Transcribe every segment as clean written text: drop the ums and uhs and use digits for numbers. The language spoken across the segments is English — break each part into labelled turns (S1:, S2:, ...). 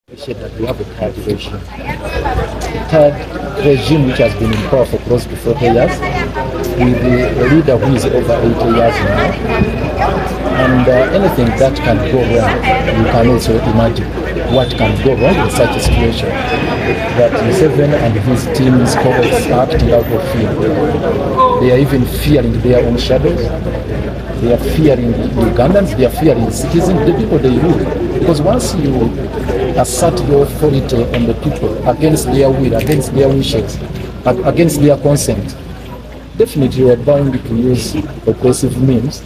S1: That we have a third regime. Third regime which has been in power for close to 40 years, with a leader who is over 80 years now. And anything that can go wrong, you can also imagine what can go wrong in such a situation. That Museveni and his team, his colleagues are acting out of fear. They are even fearing their own shadows. They are fearing Ugandans, they are fearing citizens, the people they rule. Because once you assert your authority on the people against their will, against their wishes, against their consent, definitely you are bound to use oppressive means,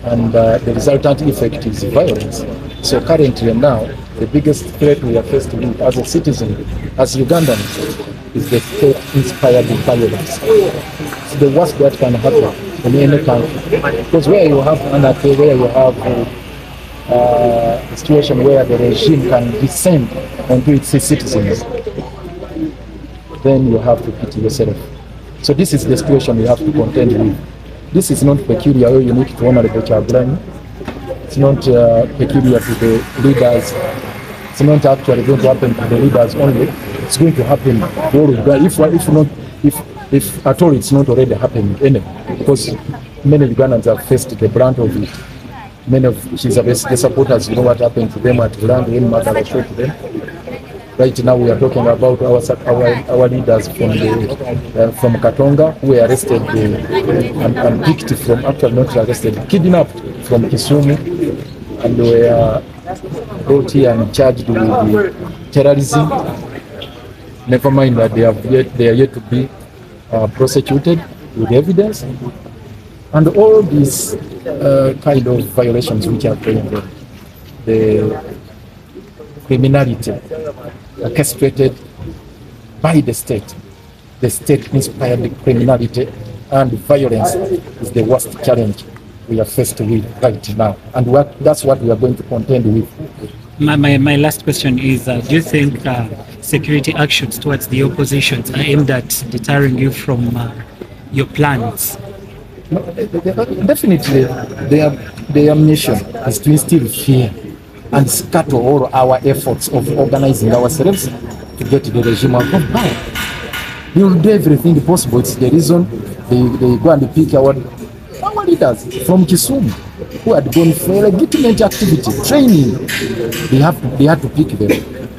S1: and the resultant effect is violence. So currently now, the biggest threat we are faced with as a citizen, as Ugandans, is the state-inspired violence. It's the worst that can happen in any country. Because where you have anarchy, where you have a situation where the regime can descend onto its citizens, then you have to pity yourself. So this is the situation we have to contend with. This is not peculiar or unique to Honorable Kyagulanyi. It's not peculiar to the leaders. It's not actually going to happen to the leaders only. It's going to happen to all of them. If at all it's not already happening anyway, because many Ugandans have faced the brunt of it. Many of the supporters, you know what happened to them at Grand when Magala shot them. Right now we are talking about our leaders from Katonga who were arrested and picked from, actually not arrested, kidnapped from Kisumu, and were brought here and charged with terrorism. Never mind that they are yet to be prosecuted with evidence. And all these kind of violations which are going on, the criminality orchestrated by the state-inspired criminality and violence is the worst challenge we are faced with right now. And that's what we are going to contend with.
S2: My last question is, do you think security actions towards the opposition are aimed at deterring you from your plans?
S1: Definitely, their mission is to instill fear and scatter all our efforts of organizing ourselves to get the regime out of power. We will do everything possible. It's the reason they go and pick our leaders from Kisumu who had gone for legitimate activity, training. They had to pick them.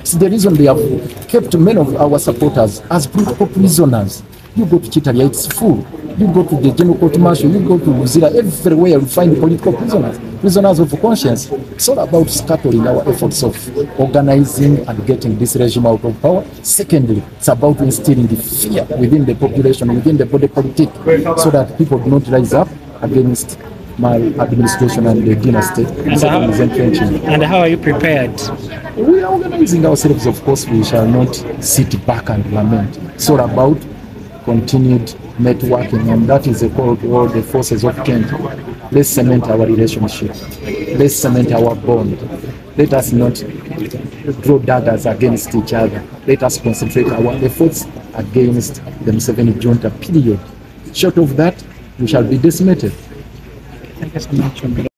S1: It's the reason they have kept many of our supporters as political prisoners. You go to Chitalia, it's full. You go to the General Court Martial, you go to Luzira, everywhere you find political prisoners of conscience. It's all about scattering our efforts of organizing and getting this regime out of power. Secondly, it's about instilling the fear within the population, within the body politic, so that people do not rise up against my administration and the dynasty.
S2: And how are you prepared?
S1: We are organizing ourselves, of course. We shall not sit back and lament. It's all about continued networking, and that is a call to all the forces of Kent. Let's cement our relationship. Let's cement our bond. Let us not draw daggers against each other. Let us concentrate our efforts against the Museveni junta, period. Short of that, we shall be decimated.
S2: Thank you so much.